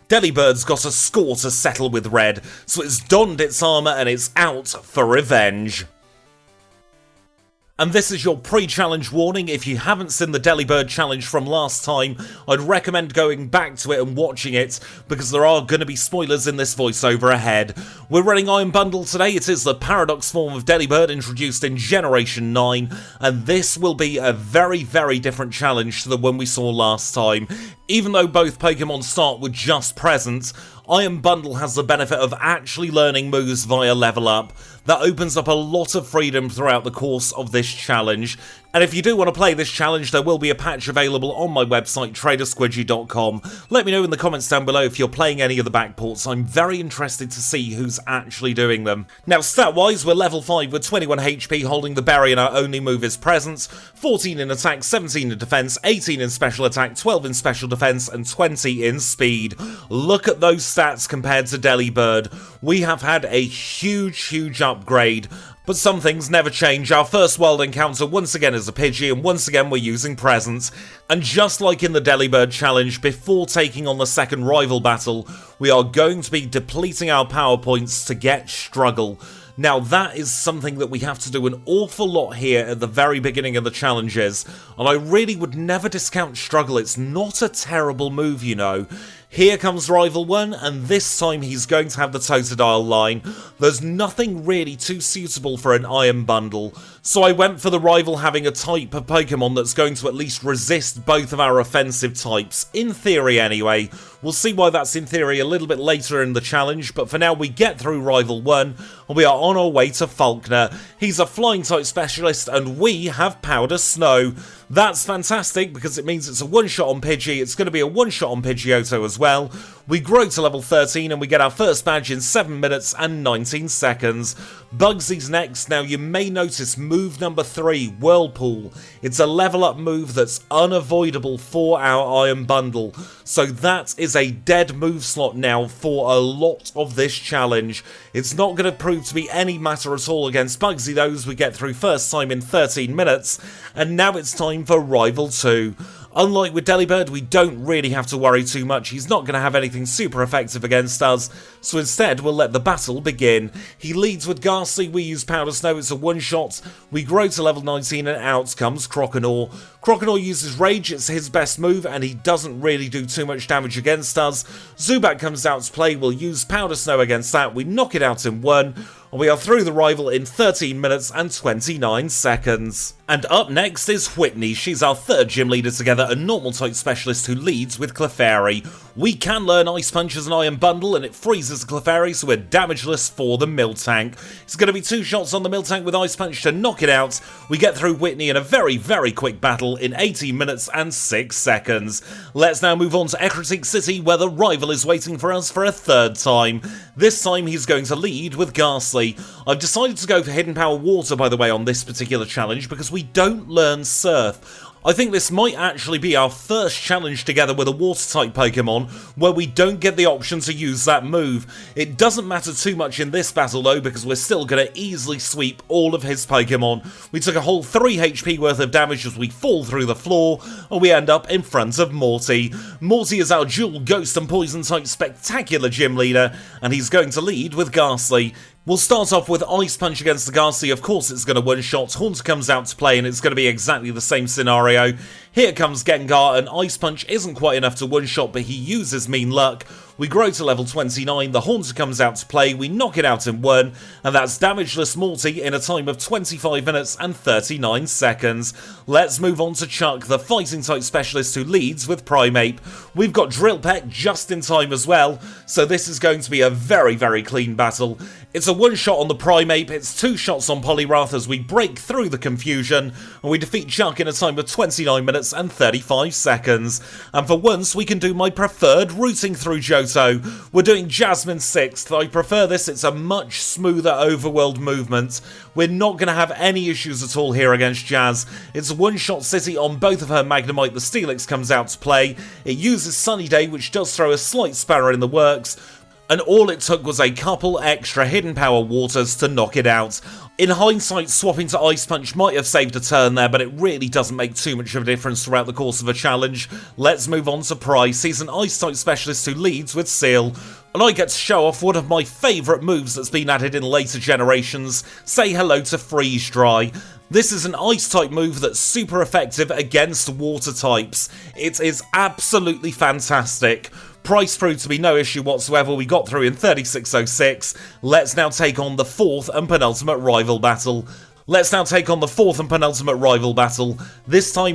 Delibird's got a score to settle with Red, so it's donned its armour and it's out for revenge. And this is your pre-challenge warning. If you haven't seen the Delibird challenge from last time, I'd recommend going back to it and watching it, because there are going to be spoilers in this voiceover ahead. We're running Iron Bundle today. It is the Paradox form of Delibird introduced in Generation 9, and this will be a very, very different challenge to the one we saw last time. Even though both Pokemon start with just presents, Iron Bundle has the benefit of actually learning moves via level up. That opens up a lot of freedom throughout the course of this challenge. And if you do want to play this challenge, there will be a patch available on my website, tradersquidgy.com. Let me know in the comments down below if you're playing any of the backports. I'm very interested to see who's actually doing them. Now, stat-wise, we're level 5 with 21 HP, holding the berry, and our only move is Presence. 14 in attack, 17 in defense, 18 in special attack, 12 in special defense, and 20 in speed. Look at those stats compared to Delibird. We have had a huge upgrade. But some things never change. Our first wild encounter once again is a Pidgey, and once again we're using Presence. And just like in the Delibird challenge, before taking on the second rival battle, we are going to be depleting our power points to get Struggle. Now that is something that we have to do an awful lot here at the very beginning of the challenges, and I really would never discount Struggle. It's not a terrible move, you know. Here comes Rival 1, and this time he's going to have the Totodile line. There's nothing really too suitable for an Iron Bundle, so I went for the Rival having a type of Pokemon that's going to at least resist both of our offensive types, in theory anyway. We'll see why that's in theory a little bit later in the challenge, but for now we get through Rival 1, and we are on our way to Falkner. He's a Flying type specialist, and we have Powder Snow. That's fantastic, because it means it's a one-shot on Pidgey. It's going to be a one-shot on Pidgeotto as well. We grow to level 13 and we get our first badge in 7 minutes and 19 seconds. Bugsy's next. Now you may notice move number 3, Whirlpool. It's a level up move that's unavoidable for our Iron Bundle. So that is a dead move slot now for a lot of this challenge. It's not going to prove to be any matter at all against Bugsy though, as we get through first time in 13 minutes. And now it's time for Rival 2. Unlike with Delibird, we don't really have to worry too much. He's not going to have anything super effective against us, so instead we'll let the battle begin. He leads with Ghastly, we use Powder Snow, it's a one-shot. We grow to level 19 and out comes Croconaw. Croconaw uses Rage, it's his best move, and he doesn't really do too much damage against us. Zubat comes out to play, we'll use Powder Snow against that, we knock it out in 1. We are through the rival in 13 minutes and 29 seconds. And up next is Whitney. She's our third gym leader together, a normal type specialist who leads with Clefairy. We can learn Ice Punch as an Iron Bundle and it freezes Clefairy, so we're damageless for the Miltank. It's going to be 2 shots on the Miltank with Ice Punch to knock it out. We get through Whitney in a very quick battle in 18 minutes and 6 seconds. Let's now move on to Ecruteak City, where the rival is waiting for us for a third time. This time he's going to lead with Ghastly. I've decided to go for Hidden Power Water, by the way, on this particular challenge because we don't learn Surf. I think this might actually be our first challenge together with a Water-type Pokemon where we don't get the option to use that move. It doesn't matter too much in this battle though, because we're still going to easily sweep all of his Pokemon. We took a whole 3 HP worth of damage as we fall through the floor, and we end up in front of Morty. Morty is our dual Ghost and Poison-type spectacular gym leader, and he's going to lead with Ghastly. We'll start off with Ice Punch against the Ghastly. Of course it's going to one-shot. Haunter comes out to play and it's going to be exactly the same scenario. Here comes Gengar, and Ice Punch isn't quite enough to one-shot, but he uses Mean Luck. We grow to level 29, the Haunter comes out to play, we knock it out in 1, and that's damageless Morty in a time of 25 minutes and 39 seconds. Let's move on to Chuck, the Fighting-type specialist who leads with Primeape. We've got Drill Peck just in time as well, so this is going to be a very clean battle. It's a one-shot on the Primeape, it's 2 shots on Poliwrath as we break through the confusion, and we defeat Chuck in a time of 29 minutes and 35 seconds. And for once, we can do my preferred routing through Johto. We're doing Jasmine 6th. I prefer this, it's a much smoother overworld movement. We're not going to have any issues at all here against Jazz. It's a one-shot city on both of her Magnemite. The Steelix comes out to play. It uses Sunny Day, which does throw a slight spanner in the works. and all it took was a couple extra hidden power waters to knock it out. In hindsight, swapping to Ice Punch might have saved a turn there, but it really doesn't make too much of a difference throughout the course of a challenge. Let's move on to Price. He's an Ice-type specialist who leads with Seal, and I get to show off one of my favourite moves that's been added in later generations. Say hello to Freeze Dry. This is an Ice-type move that's super effective against Water types. It is absolutely fantastic. Price proved to be no issue whatsoever. We got through in 36.06. Let's now take on the fourth and penultimate rival battle. This time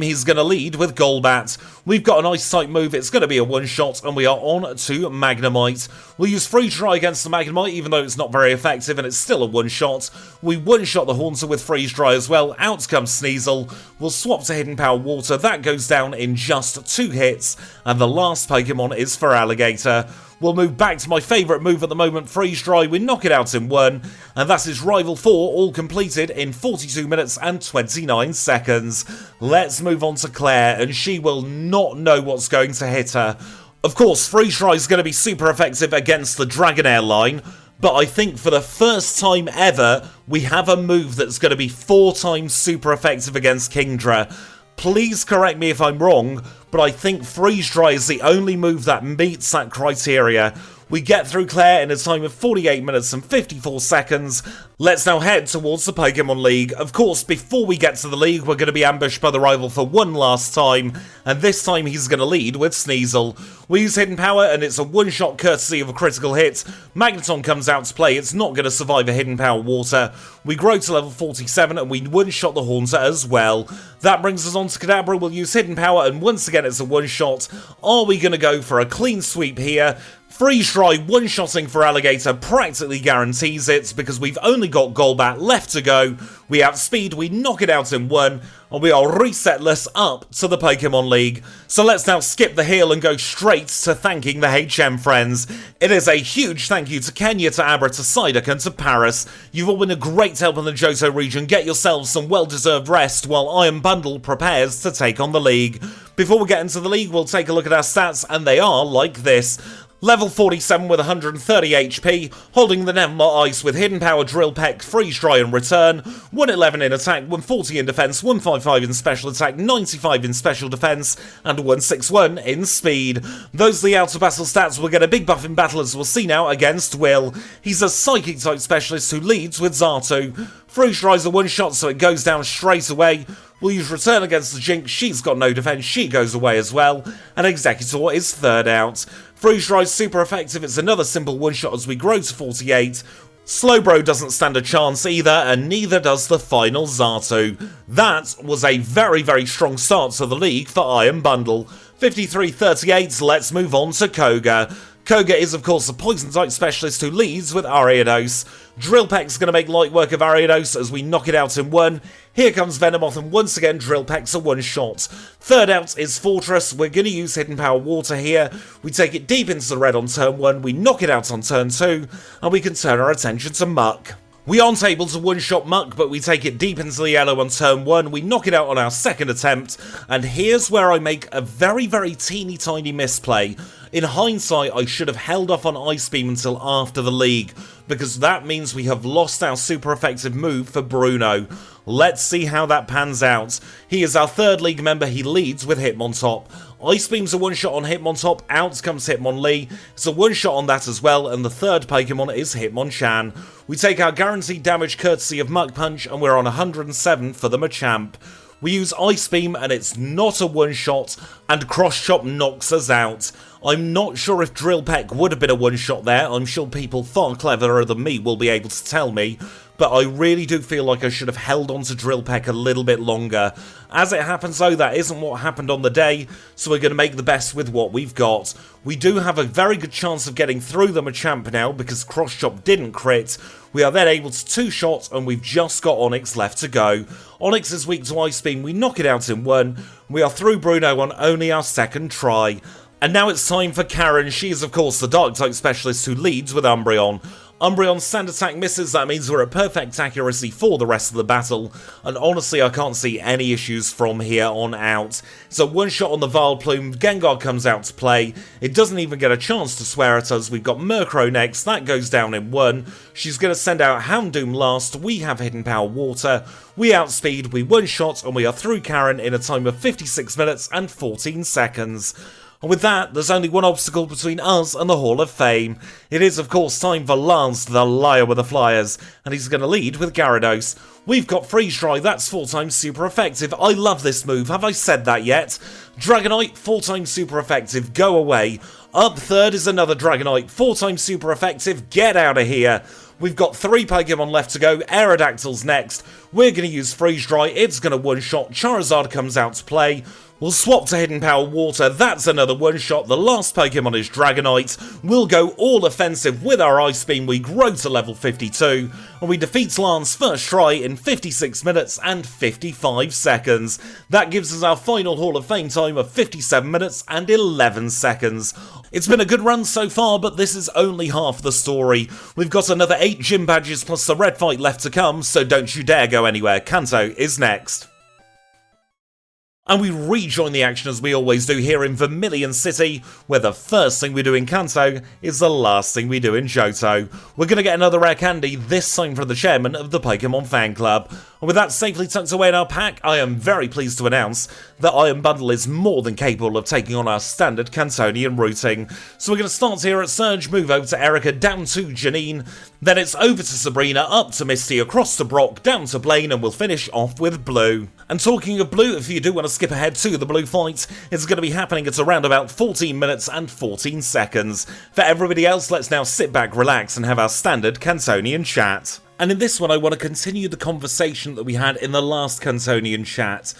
he's going to lead with Golbat. We've got an Ice-type move, it's going to be a one-shot, and we are on to Magnemite. We'll use Freeze Dry against the Magnemite, even though it's not very effective, and it's still a one-shot. We one-shot the Haunter with Freeze Dry as well. Out comes Sneasel. We'll swap to Hidden Power Water. That goes down in just 2 hits, and the last Pokemon is for Alligator. We'll move back to my favourite move at the moment, Freeze Dry. We knock it out in 1, and that is Rival 4, all completed in 42 minutes and 29 seconds. Let's move on to Claire, and she will not know what's going to hit her. Of course, Freeze Dry is going to be super effective against the Dragonair line, but I think for the first time ever, we have a move that's going to be 4 times super effective against Kingdra. Please correct me if I'm wrong, but I think Freeze Dry is the only move that meets that criteria. We get through Claire in a time of 48 minutes and 54 seconds. Let's now head towards the Pokemon League. Of course, before we get to the League, we're going to be ambushed by the rival for one last time, and this time he's going to lead with Sneasel. We use Hidden Power, and it's a one-shot courtesy of a critical hit. Magneton comes out to play, it's not going to survive a Hidden Power Water. We grow to level 47, and we one-shot the Haunter as well. That brings us on to Kadabra. We'll use Hidden Power, and once again it's a one-shot. Are we going to go for a clean sweep here? Freeze Dry one-shotting for Alligator practically guarantees it, because we've only got Golbat left to go. We outspeed, we knock it out in 1, and we are resetless up to the Pokemon League. So let's now skip the heel and go straight to thanking the HM friends. It is a huge thank you to Kenya, to Abra, to Psyduck, and to Paris. You've all been a great help in the Johto region. Get yourselves some well-deserved rest while Iron Bundle prepares to take on the League. Before we get into the League, we'll take a look at our stats, and they are like this. Level 47 with 130 HP, holding the Nevermore Ice with Hidden Power, Drill Peck, Freeze Dry and Return, 111 in attack, 140 in defense, 155 in special attack, 95 in special defense, and 161 in speed. Those are the outer battle stats. We'll get a big buff in battle, as we'll see now, against Will. He's a Psychic type specialist who leads with Xatu. Freeze Dry's a one-shot, so it goes down straight away. We'll use Return against the Jinx. She's got no defense, she goes away as well. And Executor is third out. Freeze Dry's super effective, it's another simple one-shot as we grow to 48. Slowbro doesn't stand a chance either, and neither does the final Xatu. That was a very, very strong start to the League for Iron Bundle. 53-38, let's move on to Koga. Koga is, of course, a Poison-type specialist who leads with Ariados. Drill Peck's going to make light work of Ariados as we knock it out in 1. Here comes Venomoth, and once again, Drill Peck's a one-shot. Third out is Fortress. We're going to use Hidden Power Water here. We take it deep into the red on turn 1, we knock it out on turn 2, and we can turn our attention to Muck. We aren't able to one-shot Muck, but we take it deep into the yellow on turn 1, we knock it out on our second attempt, and here's where I make a very, very teeny tiny misplay. In hindsight, I should have held off on Ice Beam until after the League, because that means we have lost our super effective move for Bruno. Let's see how that pans out. He is our third League member, he leads with Hitmontop. Ice Beam's a one-shot on Hitmontop, out comes Hitmonlee. It's a one-shot on that as well, and the third Pokemon is Hitmonchan. We take our guaranteed damage courtesy of Mach Punch, and we're on 107 for the Machamp. We use Ice Beam, and it's not a one-shot, and Cross Chop knocks us out. I'm not sure if Drill Peck would have been a one-shot there. I'm sure people far cleverer than me will be able to tell me, but I really do feel like I should have held on to Drill Peck a little bit longer. As it happens though, that isn't what happened on the day, so we're going to make the best with what we've got. We do have a very good chance of getting through the Machamp now, because Cross Chop didn't crit. We are then able to two-shot, and we've just got Onix left to go. Onix is weak to Ice Beam, we knock it out in 1. We are through Bruno on only our second try. And now it's time for Karen. She is, of course, the Dark-type specialist who leads with Umbreon. Umbreon's sand attack misses, that means we're at perfect accuracy for the rest of the battle, and honestly I can't see any issues from here on out. So one shot on the Vileplume, Gengar comes out to play, it doesn't even get a chance to swear at us, we've got Murkrow next, that goes down in 1, she's going to send out Houndoom last, we have Hidden Power Water, we outspeed, we one shot, and we are through Karen in a time of 56 minutes and 14 seconds. And with that, there's only one obstacle between us and the Hall of Fame. It is, of course, time for Lance, the liar with the flyers, and he's going to lead with Gyarados. We've got Freeze Dry, that's 4 times super effective. I love this move, have I said that yet? Dragonite, 4 times super effective, go away. Up third is another Dragonite, 4 times super effective, get out of here. We've got 3 Pokemon left to go, Aerodactyl's next. We're going to use Freeze Dry, it's going to one-shot, Charizard comes out to play. We'll swap to Hidden Power Water, that's another one-shot, the last Pokemon is Dragonite. We'll go all offensive with our Ice Beam, we grow to level 52, and we defeat Lance first try in 56 minutes and 55 seconds. That gives us our final Hall of Fame time of 57 minutes and 11 seconds. It's been a good run so far, but this is only half the story. We've got another 8 gym badges plus the red fight left to come, so don't you dare go anywhere. Kanto is next. And we rejoin the action as we always do here in Vermilion City, where the first thing we do in Kanto is the last thing we do in Johto. We're going to get another rare candy, this time from the chairman of the Pokemon fan club. And with that safely tucked away in our pack, I am very pleased to announce that Iron Bundle is more than capable of taking on our standard Cantonian routing. So we're going to start here at Surge, move over to Erica, down to Janine, then it's over to Sabrina, up to Misty, across to Brock, down to Blaine, and we'll finish off with Blue. And talking of Blue, if you do want to skip ahead to the Blue fight, it's going to be happening at around about 14 minutes and 14 seconds. For everybody else, let's now sit back, relax, and have our standard Cantonian chat. And in this one, I want to continue the conversation that we had in the last Cantonian chat.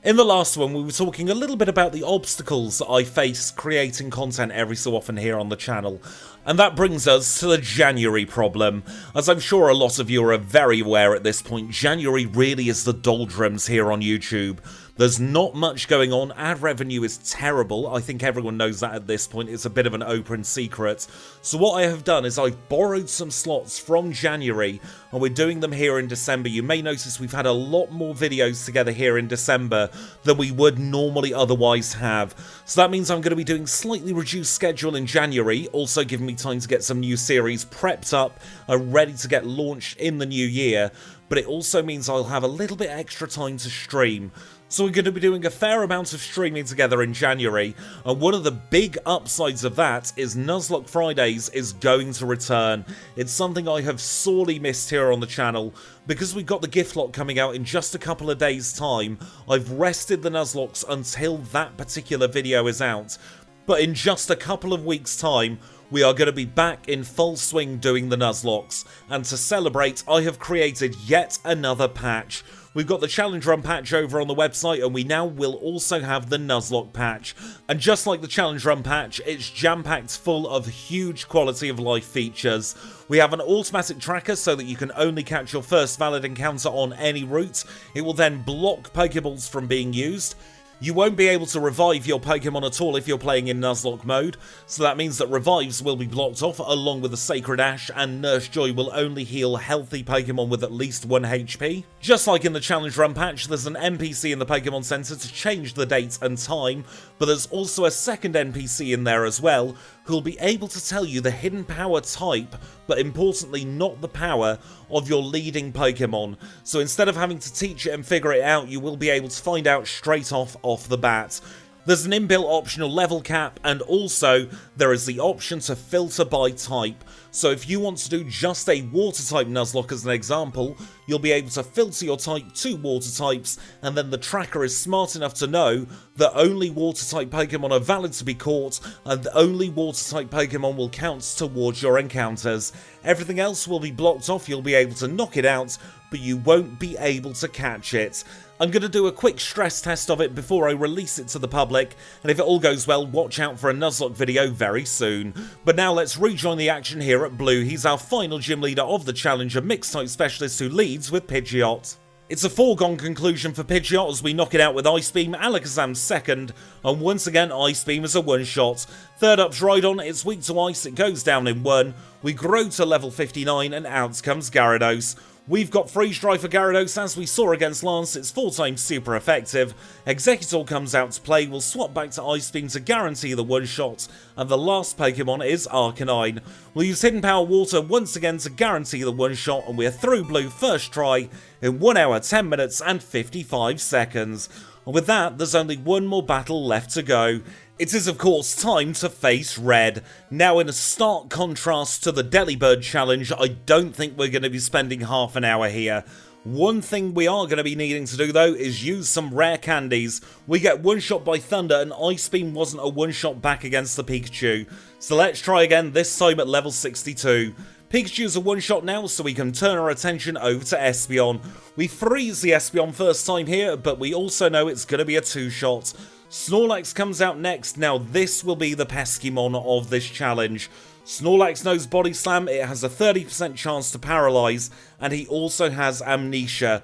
In the last one, we were talking a little bit about the obstacles that I face creating content every so often here on the channel. And that brings us to the January problem. As I'm sure a lot of you are very aware at this point, January really is the doldrums here on YouTube. There's not much going on, ad revenue is terrible, I think everyone knows that at this point, it's a bit of an open secret. So what I have done is I've borrowed some slots from January, and we're doing them here in December. You may notice we've had a lot more videos together here in December than we would normally otherwise have. So that means I'm going to be doing slightly reduced schedule in January, also giving me time to get some new series prepped up and ready to get launched in the new year. But it also means I'll have a little bit extra time to stream. So we're going to be doing a fair amount of streaming together in January, and one of the big upsides of that is Nuzlocke Fridays is going to return. It's something I have sorely missed here on the channel. Because we've got the gift lot coming out in just a couple of days' time, I've rested the Nuzlockes until that particular video is out. But in just a couple of weeks' time, we are going to be back in full swing doing the Nuzlocks, and to celebrate, I have created yet another patch. We've got the Challenge Run patch over on the website, and we now will also have the Nuzlocke patch. And just like the Challenge Run patch, it's jam-packed full of huge quality of life features. We have an automatic tracker so that you can only catch your first valid encounter on any route. It will then block Pokeballs from being used. You won't be able to revive your Pokemon at all if you're playing in Nuzlocke mode, so that means that revives will be blocked off along with the Sacred Ash, and Nurse Joy will only heal healthy Pokemon with at least 1 HP. Just like in the Challenge Run patch, there's an NPC in the Pokemon Center to change the date and time, but there's also a second NPC in there as well, who'll be able to tell you the hidden power type, but importantly not the power of your leading Pokemon. So instead of having to teach it and figure it out, you will be able to find out straight off the bat. There's an inbuilt optional level cap, and also there is the option to filter by type. So if you want to do just a water type Nuzlocke as an example, you'll be able to filter your type to water types, and then the tracker is smart enough to know that only water type Pokemon are valid to be caught, and only water type Pokemon will count towards your encounters. Everything else will be blocked off, you'll be able to knock it out, but you won't be able to catch it. I'm going to do a quick stress test of it before I release it to the public, and if it all goes well, watch out for a Nuzlocke video very soon. But now let's rejoin the action here at Blue. He's our final gym leader of the challenge, a mixed type specialist who leads with Pidgeot. It's a foregone conclusion for Pidgeot as we knock it out with Ice Beam, Alakazam second, and once again Ice Beam is a one-shot. Third up's Rhydon, it's weak to ice, it goes down in 1, we grow to level 59 and out comes Gyarados. We've got Freeze Dry for Gyarados as we saw against Lance, it's 4 times super effective. Executor comes out to play, we'll swap back to Ice Beam to guarantee the one-shot, and the last Pokemon is Arcanine. We'll use Hidden Power Water once again to guarantee the one-shot, and we're through Blue first try in 1 hour, 10 minutes and 55 seconds. And with that, there's only one more battle left to go. It is of course time to face Red. Now in a stark contrast to the Delibird challenge, I don't think we're going to be spending half an hour here. One thing we are going to be needing to do though is use some rare candies. We get one shot by Thunder and Ice Beam wasn't a one shot back against the Pikachu. So let's try again, this time at level 62. Pikachu's a one-shot now, so we can turn our attention over to Espeon. We freeze the Espeon first time here, but we also know it's going to be a two-shot. Snorlax comes out next. Now this will be the Peskimon of this challenge. Snorlax knows Body Slam, it has a 30% chance to paralyze, and he also has Amnesia.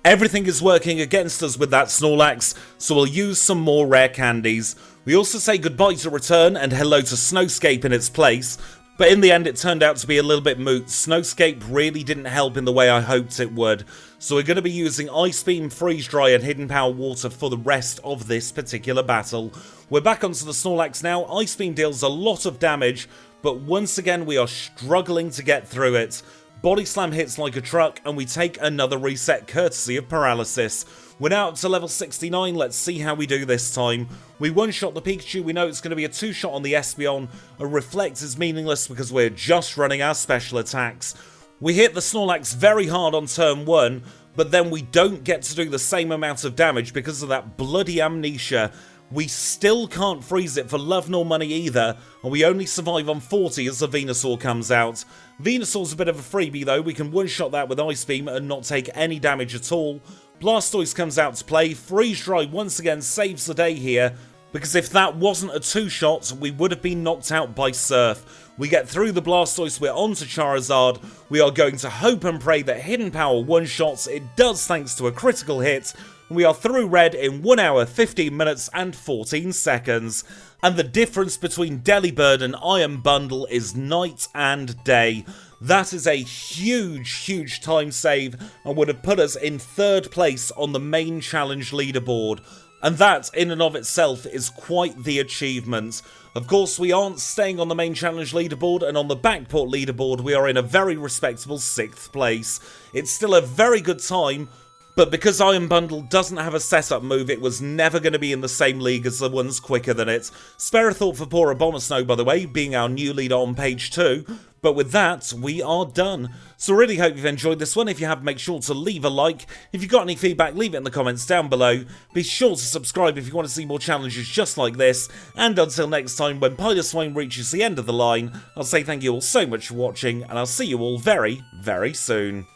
Everything is working against us with that Snorlax, so we'll use some more rare candies. We also say goodbye to Return and hello to Snowscape in its place. But in the end, it turned out to be a little bit moot. Snowscape really didn't help in the way I hoped it would. So we're going to be using Ice Beam, Freeze Dry and Hidden Power Water for the rest of this particular battle. We're back onto the Snorlax now. Ice Beam deals a lot of damage, but once again we are struggling to get through it. Body Slam hits like a truck and we take another reset courtesy of Paralysis. We're now up to level 69, let's see how we do this time. We one-shot the Pikachu, we know it's going to be a two-shot on the Espeon. A Reflect is meaningless because we're just running our special attacks. We hit the Snorlax very hard on turn 1, but then we don't get to do the same amount of damage because of that bloody Amnesia. We still can't freeze it for love nor money either, and we only survive on 40 as the Venusaur comes out. Venusaur's a bit of a freebie though, we can one-shot that with Ice Beam and not take any damage at all. Blastoise comes out to play, Freeze Dry once again saves the day here, because if that wasn't a two-shot, we would have been knocked out by Surf. We get through the Blastoise, we're on to Charizard, we are going to hope and pray that Hidden Power one-shots, it does thanks to a critical hit, and we are through Red in 1 hour, 15 minutes and 14 seconds. And the difference between Delibird and Iron Bundle is night and day. That is a huge time save and would have put us in 3rd place on the main challenge leaderboard. And that, in and of itself, is quite the achievement. Of course, we aren't staying on the main challenge leaderboard, and on the Backport leaderboard, we are in a very respectable 6th place. It's still a very good time, but because Iron Bundle doesn't have a setup move, it was never going to be in the same league as the ones quicker than it. Spare a thought for poor Abomasnow, by the way, being our new leader on page 2. But with that, we are done. So really hope you've enjoyed this one. If you have, make sure to leave a like. If you've got any feedback, leave it in the comments down below. Be sure to subscribe if you want to see more challenges just like this. And until next time, when Piloswine reaches the end of the line, I'll say thank you all so much for watching, and I'll see you all very, very soon.